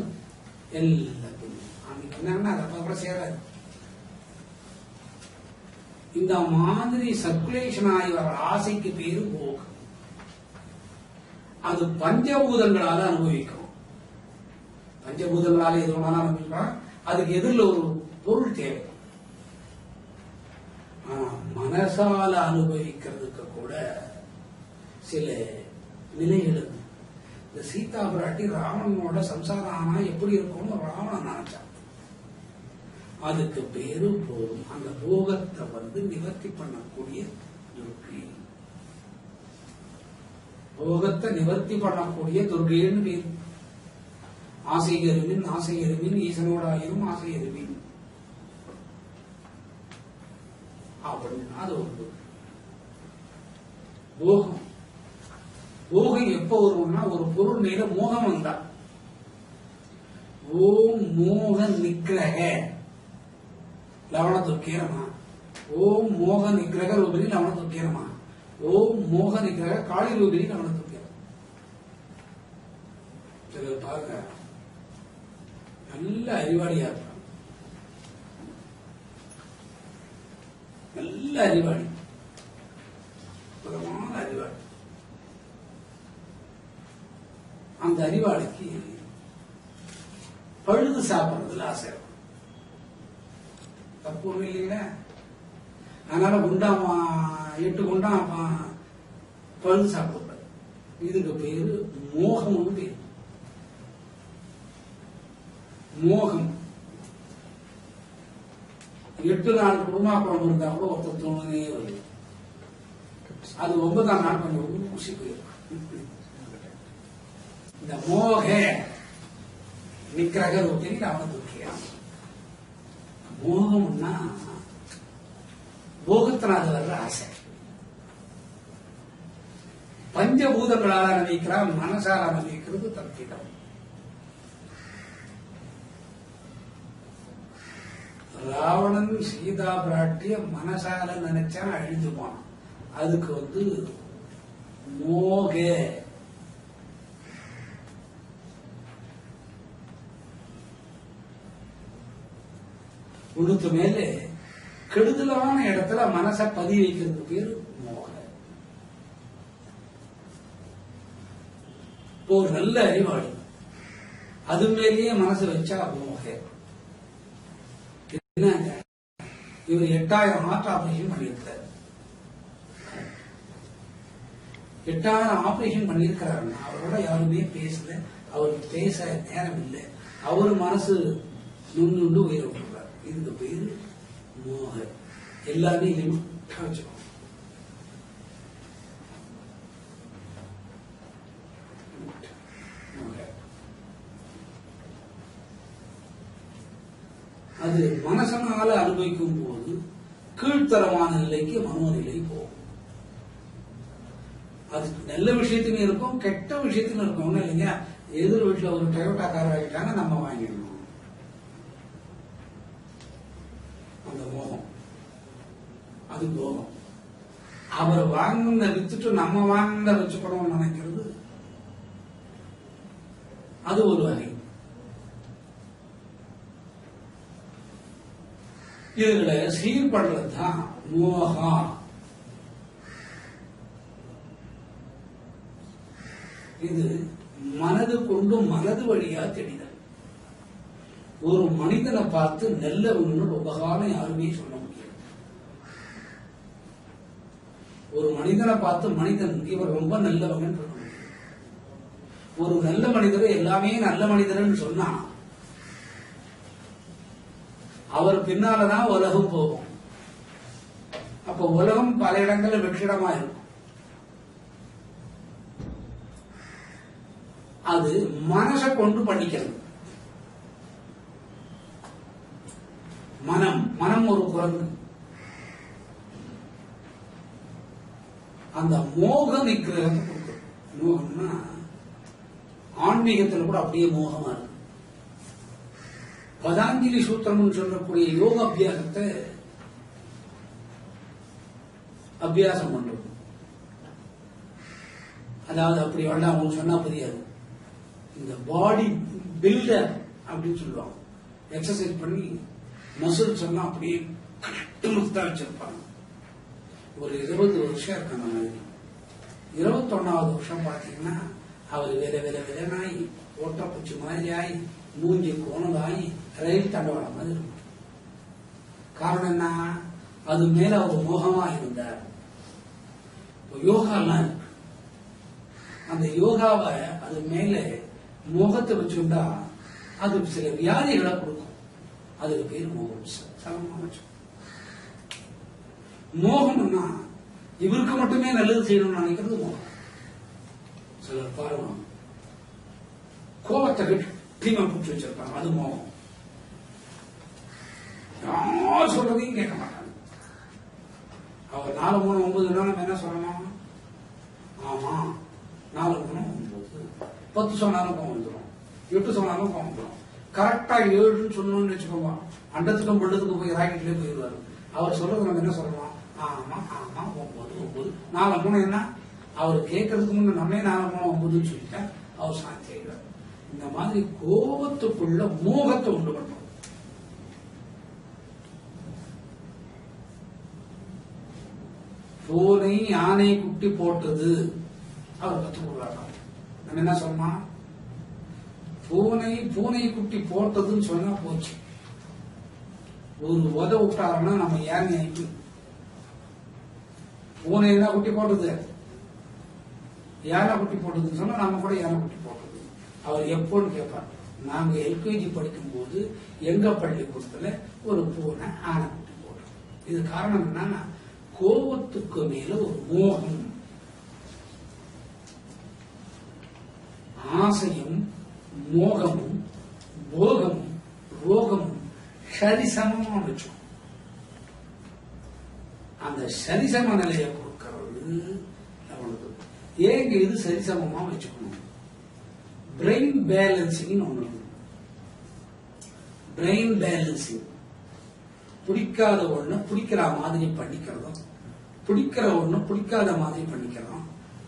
எல்லாத்தையும் அன்னைக்கு என்னன்னா அதை கூட சேராது. இந்த மாதிரி சர்க்குலேஷன் ஆகி வர ஆசைக்கு பேரு போகம். அது பஞ்சபூதங்களால அனுபவிக்கும். பஞ்சபூதங்களால எது வேணாலும் அனுபவிக்கலாம். அதுக்கு எதிரில் ஒரு பொருள் தேவை. மனசால அனுபவிக்கிறதுக்கு கூட சில நிலைகள். இந்த சீதா பிராட்டி ராவணனோட சம்சாரம் ஆனா எப்படி இருக்கும்னு ராவணன் நினைச்சான். அதுக்கு பேரு போகும். அந்த போகத்தை நிவர்த்தி பண்ணக்கூடிய துர்க்கை. போகத்தை நிவர்த்தி பண்ணக்கூடிய துர்கைன்னு பேரு. ஆசை எருமின், ஆசை எருமின், ஈசனோட ஆயிரும் ஆசை எருமின் அப்படின்னு. அது ஒரு போகம். போகம் எப்ப வரும்னா ஒரு பொருள் மேல மோகம் வந்தா. ஓம் மோக நிக்கிரக லவண துர்க்கேரமா. ஓம் மோக நிக்கிரக ரூபினி லவண துர்க்கேரமா. ஓம் மோக நிக்கிரக காளி ரூபினி லவண துர்க்கேரம். சிலர் பாருங்க, நல்ல அறிவாளியா இருப்பாங்க. நல்ல அறிவாளி, பிரமான அறிவாளி. அந்த அறிவாளிக்கு பழுது சாப்பிடுறதுல ஆசை இருக்கும். தப்பு ஒண்ணு இல்லைங்களா? அதனால குண்டாமா 8 குண்டா பழுது சாப்பிடக்கூடாது. இதுக்கு பேரு மோகம்னு பேரு. மோகம். 8 நாள் குருமா குழம்பு இருந்தா கூட ஒருத்தர் தோணுதே வருது. அது 9ஆம் நாள் கொஞ்சம் ஊசி போயிருக்கும். இந்த மோக நிக்கிரக ரூபினி லவண துர்க்கேரம். மோகம்னா போகத்தினால வர்ற ஆசை. பஞ்சபூதங்களால் அனுபவிக்கிறான், மனசால் அனுபவிக்கிறது தப்பிடம். ராவணன் சீதா பிராட்டிய மனசால நினைச்சா அழிஞ்சு போனான். அதுக்கு மோக. உடுத்து மேலே கெடுதலான இடத்துல மனசை பதிய வைக்கிறதுக்கு பேரு மோக. ஒரு நல்ல அறிவாளி அது மேலேயே மனசு வச்சா மோக. இவர் 8000 ஹார்ட் ஆபரேஷன் பண்ணியிருக்கிறார். 8000 ஆபரேஷன் பண்ணியிருக்கிறாருன்னா அவரோட யாருமே பேசல. அவருக்கு பேச நேரம் இல்லை. அவரு மனசு நுண்ணு உயிரை விட்டுறார். இதுக்கு பேரு மோக. எல்லாமே லிமிட்டா வச்சுக்கணும். அது மனசனால அனுபவிக்கும் போது கீழ்த்தரமான நிலைக்கு மனோநிலை போகும். அது நல்ல விஷயத்திலும் இருக்கும், கெட்ட விஷயத்திலும் இருக்கும். ஒண்ணும் இல்லைங்க, எதிர் வீட்டுல ஒரு டொயோட்டா கார் ஆகிட்டாங்க, நம்ம வாங்கிடணும். அந்த மோகம், அது போகம். அவர் வாங்கின வித்துட்டு நம்ம வாங்கின வச்சுக்கணும்னு நினைக்கிறது அது ஒரு வகை. இதுல சீர்படுறதுதான் மோகம். இது மனது கொண்டு மனது வழியா தெரிதல். ஒரு மனிதனை பார்த்து நல்லவன்னு ரொம்ப காலம் யாருமே சொல்ல முடியாது. ஒரு மனிதனை பார்த்து மனிதன் இவர் ரொம்ப நல்லவங்க சொல்ல முடியாது. ஒரு நல்ல மனிதரை எல்லாமே நல்ல மனிதர்னு சொன்னா அவர் பின்னாலதான் உலகம் போகும். அப்ப உலகம் பல இடங்கள்ல வெற்றிடமா இருக்கும். அது மனசை கொண்டு பண்ணிக்கிறது. மனம் ஒரு குரங்கு. அந்த மோக நிகிரகத்தை கொடுக்குறது. மோகம்னா ஆன்மீகத்தில் கூட அப்படியே மோகமா இருக்கு. பதாஞ்சலி சூத்திரம் சொல்லக்கூடிய யோக அபியாசத்தை அபியாசம் பண்றது. அதாவது அப்படி வேண்டாம் அவங்க சொன்னா புரியாது. இந்த பாடி பில்டர் அப்படின்னு சொல்லுவாங்க. எக்ஸசைஸ் பண்ணி மசில்ஸ் எல்லாம் அப்படியே கட்டுமஸ்தா வச்சிருப்பாங்க. ஒரு 20 வருஷம் இருக்காங்க. 21வது வருஷம் பாத்தீங்கன்னா அவர் விலைனாயி ஓட்டப்பூச்சி மாதிரி ஆகி மூஞ்சி கோணலாகி ரயில் தண்டவாளம் மாதிரி இருக்கும். காரணம் என்ன? அது மேல அவர் மோகமா இருந்தார். யோகாலாம் இருக்கு. அந்த யோகாவை அது மேல மோகத்தை வச்சுட்டா அது சில வியாதிகளை கொடுக்கும். அதுக்கு பேர் மோகம். மோகம்னா இவருக்கு மட்டுமே நல்லது செய்யணும்னு நினைக்கிறது மோகம். சிலர் பாருங்க, கோபத்தை கட்டிமா பிடிச்சி வச்சிருப்பாங்க, அது மோகம். யார் சொல்றதையும் கேட்க மாட்டாங்க. அவர் 4, 3, 9 நம்ம என்ன சொல்லணும்? ஆமா 4, 3, 9 10 சொன்னாலும் கோவம் வந்துடும், 8 சொன்னாலும் கோவம் வந்துடும். கரெக்டா 7 சொன்னோம்னு வச்சுக்கோங்க, அண்டத்துக்கும் பள்ளத்துக்கும் போய் ராக்கெட்லயே போயிடுவாரு. அவர் சொல்றது நம்ம என்ன சொல்லலாம்? ஆமா ஆமா 9, 9 4, 3 என்ன? அவர் கேட்கறதுக்கு முன்ன நம்மளே 4, 3, 9 சொல்லிட்டா அவர் சாந்தி ஆயிடுவார். இந்த மாதிரி கோபத்துக்குள்ள மோகத்தை உண்டு பண்றோம். பூனை யானை குட்டி போட்டது அவர் கற்றுக் கொடுக்குறாங்க. நம்ம என்ன சொன்னா, பூனை குட்டி போட்டதுன்னு சொன்னா போச்சு. ஒரு உத விட்டாருன்னா நம்ம யானை ஆயிட்டு, பூனை என்ன குட்டி போட்டது, யானை குட்டி போட்டதுன்னு சொன்னா நம்ம கூட யானை குட்டி போட்டது. அவர் எப்போன்னு கேட்பார். நாங்க எல்கேஜி படிக்கும் போது எங்க பள்ளிக்கூடத்துல ஒரு பூனை ஆனை குட்டி போட்டோம். இது காரணம் என்னன்னா, கோபத்துக்கு மேல ஒரு மோகம், ஆசையும் மோகமும் போகமும் ரோகமும் சரிசமமா வச்சோம். அந்த சரிசம நிலையை கொடுக்கிறது அவனுக்கு. ஏங்க இது சரிசமமா வச்சுக்கணும்? பிரெயின் பேலன்சிங் ஒண்ணு. பிரெயின் பேலன்சிங், பிடிக்காத ஒண்ணு பிடிக்கிற மாதிரி பண்ணிக்கிறதும், பிடிக்கிற ஒண்ணு பிடிக்காத மாதிரி பண்ணிக்கிறோம்,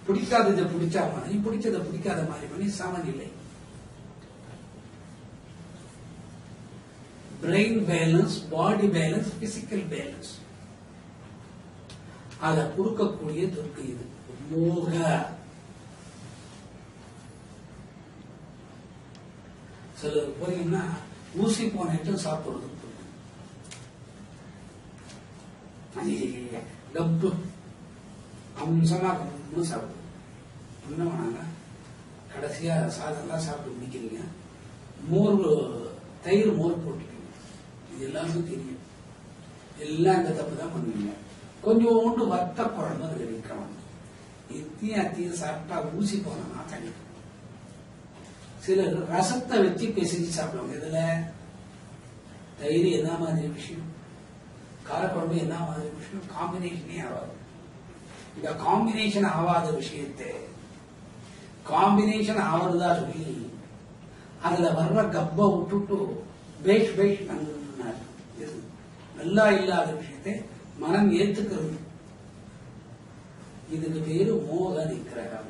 பிடிக்காததை பிடிச்ச மாதிரி பிடிச்சதை பிடிக்காத மாதிரி பண்ணி சமநிலை. பிரெயின் பேலன்ஸ், பாடி பேலன்ஸ், பிசிக்கல் பேலன்ஸ், அதை கொடுக்கக்கூடிய துர்க்கு இது மோக. சிலர் போறீங்கன்னா ஊசி போனேட்டு சாப்பிடுறது டப்பு அம்சமா சாப்பிடுது. என்ன பண்ணாங்க, கடைசியா சாதம்லாம் சாப்பிட்டு முடிக்கிறீங்க, தயிர் மோர் போட்டுக்கீங்க. இது எல்லாருக்கும் தெரியும். எல்லாம் இந்த தப்பு தான் பண்ணுவீங்க. கொஞ்சோண்டு வத்த குழம்பு அது கிடைக்கணும். அத்தியம் சாப்பிட்டா ஊசி போனா கண்டிப்பா. சிலர் ரசத்தை வச்சு பிசைஞ்சு சாப்பிடுவாங்க. இதுல தயிர் என்ன மாதிரி விஷயம், காரக்குழம்பு என்ன மாதிரி விஷயம், காம்பினேஷனே ஆகாது. இந்த காம்பினேஷன் ஆகாத விஷயத்தை காம்பினேஷன் ஆவறதா சொல்லி அதுல வர்ற கப்ப விட்டுட்டு பேஷ் பேஷ் நல்லா இல்லாத விஷயத்தை மனம் ஏத்துக்கிறது. இதுக்கு பேரு மோக நிக்கிரகம்.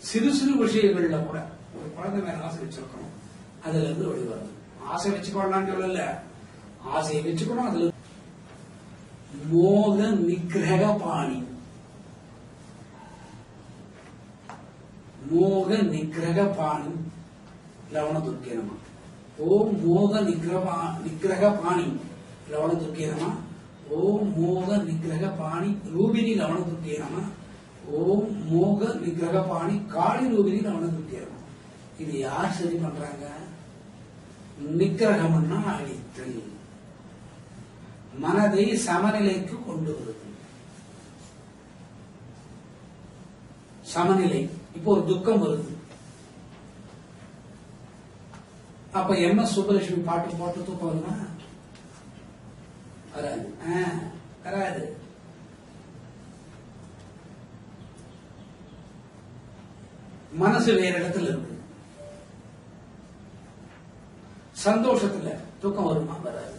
சிறு சிறு விஷயங்கள்ல கூட ஒரு குழந்தை மேல ஆசை வச்சிருக்கணும், அதுல இருந்து வெளிவரணும். ஆசை வச்சுக்கொள்ளலாம்னு சொல்லல, ஆசையை வச்சுக்கணும். அதுல மோக நிக்கிரக பாணி, மோக நிக்கிரக பாணி லவண துர்க்கேனமா. ஓம் மோக நிக்கிரக பாணி லவண துர்க்கேனமா. ஓம் மோக நிக்கிரக பாணி ரூபினி லவண துர்க்கேனமா. ஓம் மோக நிக்கிரக பாணி காளி ரூபினி லவண துர்க்கேனமா. இது யார் சரி பண்றாங்க? நிக்கிரகம்னா அழித்தல், மனதை சமநிலைக்கு கொண்டு வருது. சமநிலை. இப்போ ஒரு துக்கம் வருது, அப்ப MS சுப்பலட்சுமி பாட்டு போட்டு தூக்கம் வருமா? வராது. வராது. மனசு வேற இடத்துல இருக்கு. சந்தோஷத்துல தூக்கம் வருமா? வராது.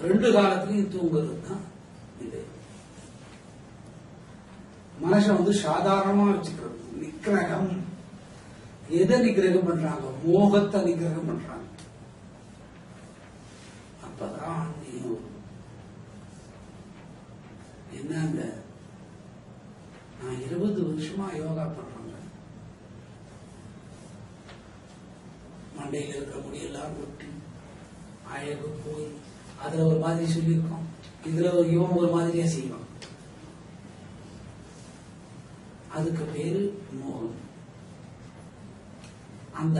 ரெண்டு காலத்திலையும் தூங்குறது தான் இது. மனசை சாதாரணமா வச்சுக்கிறது. நிக்கிரகம். எதை நிக்கிரகம் பண்றாங்க? மோகத்தை நிக்கிரகம் பண்றாங்க. அப்பதான் என்னங்க, நான் 20 வருஷமா யோகா பண்றாங்க. மண்டையில இருக்கிற முடியெல்லாம் கொட்டி அழகு போய் அதுல ஒரு மாதிரி சொல்லியிருக்கோம், இதுல இவன் ஒரு மாதிரியா செய்வான். அதுக்கு பேரு மோகம். அந்த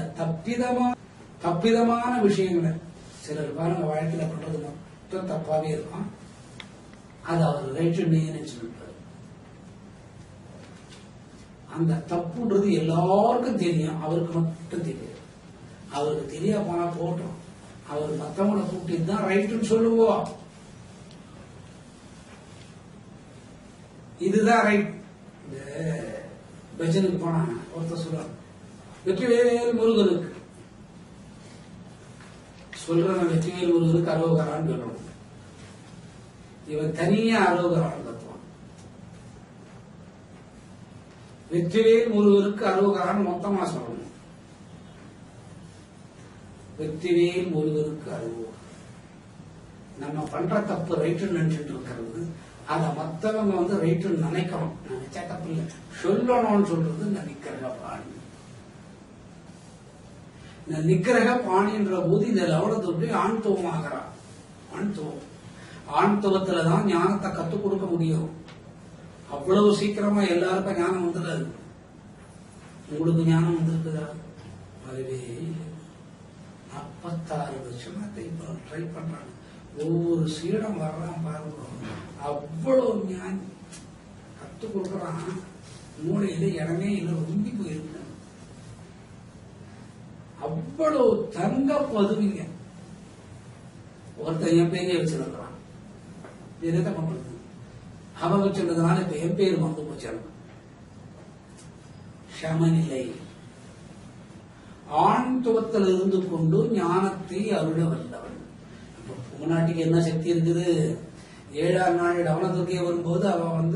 தப்பிதமான விஷயங்களை சிலர் பாருங்க வாழ்க்கையில பண்றது மட்டும் தப்பாவே இருக்கும். அது அவர் ரைட்டுன்னு நினைச்சிருப்பாரு. அந்த தப்புன்றது எல்லாருக்கும் தெரியும், அவருக்கு மட்டும் தெரியாது. அவருக்கு தெரிய போனா போட்டோம், அவர் மத்தவங்களை கூட்டி தான் ரைட்டுன்னு சொல்லுவோம். இதுதான் ரைட். இந்த பஜனுக்கு போனா ஒருத்தர் சொல்றாங்க, வெற்றிவேல் முருகனுக்கு சொல்றேன், வெற்றிவேல் முருகனுக்கு அரோகரான்னு சொல்லணும். இவன் தனியா அரோகரான்னு கத்துவான். வெற்றிவேல் முருகனுக்கு அரோகரான்னு மொத்தமா சொல்லணும். வெற்றிவேல் முருகனுக்கு அரோகரா. நம்ம பண்ற தப்பு ரைட்டுன்னு நினைச்சிட்டு இருக்கிறது, அத மத்தவங்க ரைட்டுன்னு நினைக்கணும். நினைச்சா தப்பு இல்லை, சொல்லணும்னு சொல்றது இந்த நிக்கிரக பாணி. இந்த நிக்கிரக பாணின்ற போது இந்த லவணத்துக்கு ஆண்துவம் ஆகிறான். ஆண்துவம். ஆண்துவத்துலதான் ஞானத்தை கத்துக் கொடுக்க முடியும். அவ்வளவு சீக்கிரமா எல்லாருக்கும் ஞானம் வந்துடாது. உங்களுக்கு ஞானம் வந்திருக்குதா? வரவே 46 வருஷமா ட்ரை பண்றாங்க. ஒவ்வொரு சீடம் வர்றான் பாருங்க, அவ்வளவு ஞானி கத்துக் கொடுக்கறான். மூளையில இடமே இல்லை, ரொம்பி போயிருக்கு. அவ்வளவு தங்க பதுவிங்க. ஒருத்தன் என் பேரே வச்சிருக்கிறான். என்னத்த பண்றது? அவன் வச்சிருந்ததுனால இப்ப என் பேர் வந்து போச்சு. சமநிலை. ஆண்துவத்தில் இருந்து கொண்டு ஞானத்தை அருள வல்லவன். முன்னாட்டிக்கு என்ன சக்தி இருக்குது? 7ஆம் நாள் லவணத்துக்கே வரும்போது அவன்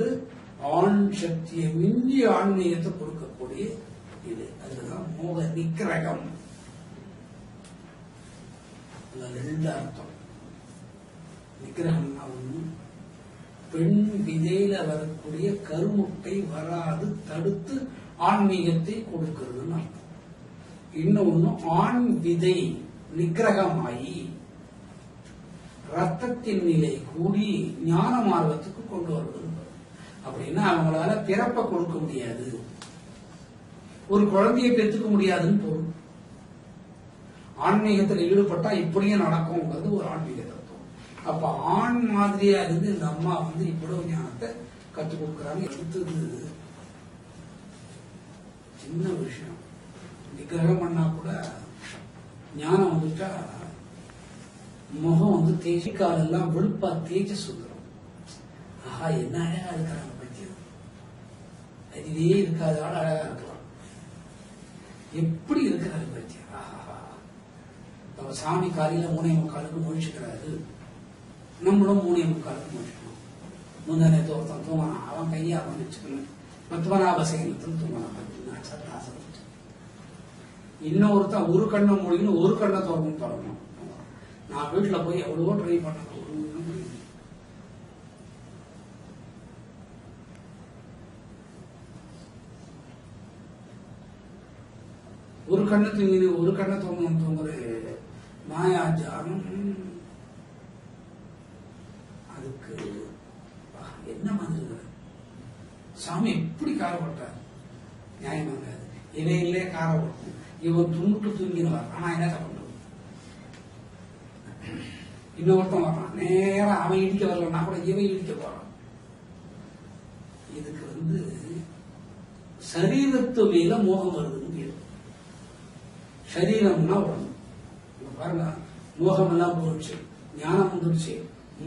ஆண் சக்தியை மிஞ்சி ஆன்மீகத்தை கொடுக்கக்கூடிய இது. அதுதான் மோக நிக்கிரகம். ரெண்டு அர்த்தம். நிக்கிரகம்னா ஒண்ணு, பெண் விதையில வரக்கூடிய கருமுட்டை வராது தடுத்து ஆன்மீகத்தை கொடுக்கிறதுன்னு அர்த்தம். இன்னொன்னு, ஆண் விதை நிக்கிரகமாயி ரத்தத்தின் நிலை கூடி ஞான மார்க்கத்துக்கு கொண்டு வருவது. அப்படின்னா அவங்களால பிறப்ப கொடுக்க முடியாது, ஒரு குழந்தையை பெற்றுக்க முடியாதுன்னு பொருள். ஆன்மீகத்தில் ஈடுபட்டா இப்படியே நடக்கும்ங்கிறது ஒரு ஆன்மீக தத்துவம். அப்ப ஆண் மாதிரியா இருந்து இந்த அம்மா இவ்வளவு ஞானத்தை கற்றுக் கொடுக்கறாங்க. எடுத்தது சின்ன விஷயம். நிக்கிரகம் பண்ணா கூட ஞானம் வந்துட்டா முகம் வந்து தேய்ச்சி காலெல்லாம் வெளுப்பா தேய்ச்சி சுந்தரம். ஆஹா, என்ன அழகா இருக்கிறாங்க பத்தியம். அதுவே இருக்காத ஆள் அழகா இருக்கலாம். எப்படி இருக்கிறாரு பத்தியம். ஆஹா, நம்ம சாமி காலையில 3:45 முழிச்சுக்கிறாரு. நம்மளும் 3:45 முழிக்கணும். முந்தானே ஒருத்தன் தூங்கினான், அவன் கையை அவன் வச்சுக்கணும். பத்மநாபசேனத்தில் தூங்கினான். இன்னொருத்தன் ஒரு கண்ணை மூடின்னு ஒரு கண்ணை திறக்கணும். நான் வீட்டுல போய் எவ்வளவோ ட்ரை பண்ண, ஒரு கண்ணை தூங்கி ஒரு கண்ணை தூங்குற மாயாஜாலம். அதுக்கு என்ன மாதிரி சாமி எப்படி காரப்பட்டார்? நியாயமாங்க. இவையிலே காரப்படும். இவன் துணுட்டு தூங்கிடுவார். ஆனா என்ன பண்றது? இன்னொருத்தன் வர்றான், நேரம் அவன் இடிக்க வரலன்னா கூட இவன் இடிக்க போறான். இதுக்கு வந்து சரீரத்து மேல மோகம் வருதுன்னு கேள்வி. சரீரம்னா உடம்பு பாருங்க, மோகம் எல்லாம் போயிடுச்சு, ஞானம் வந்துடுச்சு,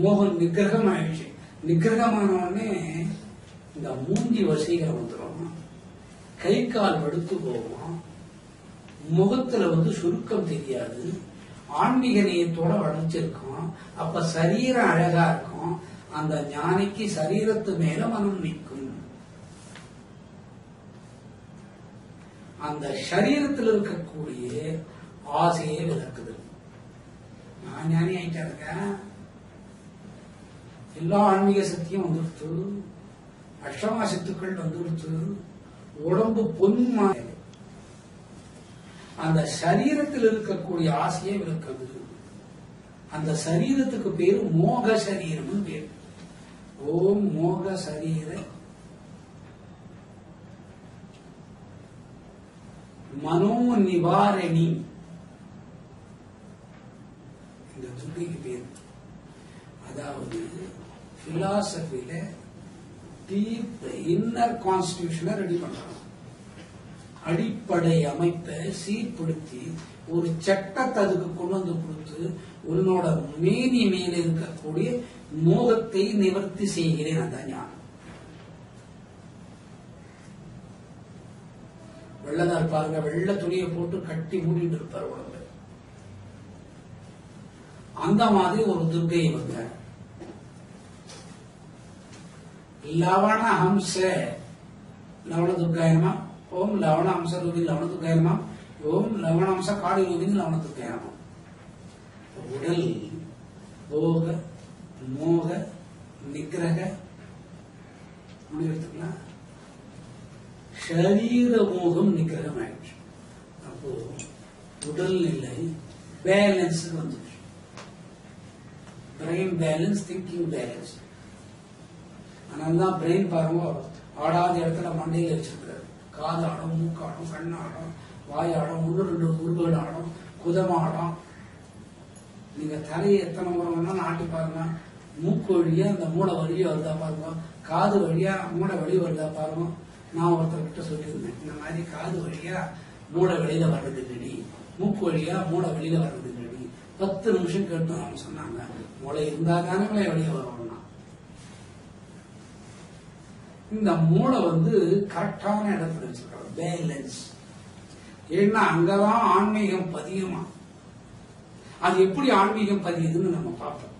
மோகம் நிகிரகம் ஆயிடுச்சு. நிகிரகமான உடனே இந்த மூஞ்சி வசீகரம் வந்துடும், கை கால் வெடுத்து போகும், முகத்துல வந்து சுருக்கம் தெரியாது, ஆன்மீக நேயத்தோட வளர்ச்சிருக்கும். அப்ப சரீரம் அழகா இருக்கும். அந்த ஞானிக்கு சரீரத்து மேல மனம் நிற்கும். அந்த சரீரத்தில் இருக்கக்கூடிய ஆசையை விளக்குது. நான் ஞானி ஆயிட்டா இருக்கேன், எல்லா ஆன்மீக சக்தியும் வந்துடுத்து, அஷ்டமா சித்துக்கள் வந்துடுத்து, உடம்பு பொன்மா. அந்த சரீரத்தில் இருக்கக்கூடிய ஆசையை விளக்குது. அந்த சரீரத்துக்கு பேரு மோக சரீரம் பேரு. ஓம் மோக சரீர மனோ நிவாரணி, இந்த துறைக்கு பேரு. அதாவது பிலாசபில டீப் இன்னர் கான்ஸ்டிடியூஷனை ரெடி பண்றாங்க. அடிப்படை அமைப்பை சீர்படுத்தி ஒரு சட்டத்தை அதுக்கு கொண்டு வந்து கொடுத்து, உன்னோட மேனி மேல இருக்கக்கூடிய மோகத்தை நிவர்த்தி செய்கிறேன். அதான் ஞானம். வெள்ளதார் பாருங்க, வெள்ள துணியை போட்டு கட்டி மூடிட்டு இருப்பார் உடம்பு. அந்த மாதிரி ஒரு துர்கை வந்த லவண ஹம்ச, லவண துர்காயனமா, ஓம் லவண அம்ச ரூபி லவண துர்காயனமா, ஓம் லவண அம்ச காடி ரூபி லவண துர்காயனமா. உடல் போக மோக நிகிரக எடுத்துக்கலாம். சரீர மோகம் நிகிரகம் ஆயிடுச்சு. அப்போ உடல் நிலை பேலன்ஸ் வந்துச்சு. Brain balance, thinking balance. அதனாலதான் பிரெயின் பாருங்க, ஆடாத இடத்துல மண்டையில வச்சிருக்கிறாரு. காது ஆடும், மூக்காடும், கண்ணாடும், வாயாடும், 1-2 உருவல் ஆடும், குதமாடும். நீங்க தலையை எத்தனை முறை வேணா நாட்டி பாருங்க. மூக்கு வழியா அந்த மூளை வழியா வருதா பாருங்க, காது வழியா மூளை வெளியே வருதா பாருங்க. நான் ஒருத்தர்கிட்ட சொல்லியிருந்தேன், இந்த மாதிரி காது வழியா மூளை வெளியில வர்றது இல்லடி, மூக்கு வழியா மூளை வெளியில வர்றது இல்லடி. 10 நிமிஷம் கேட்டோம். அவங்க சொன்னாங்க, மூளை இருந்தா தானே வெளியே வருவோம்னா. இந்த மூளை வந்து கரெக்டான இடத்துல வச்சிருக்காங்க, பேலன்ஸ். ஏன்னா அங்கதான் ஆன்மீகம் பதியுமா. அது எப்படி ஆன்மீகம் பதியுதுன்னு நம்ம பார்ப்போம்.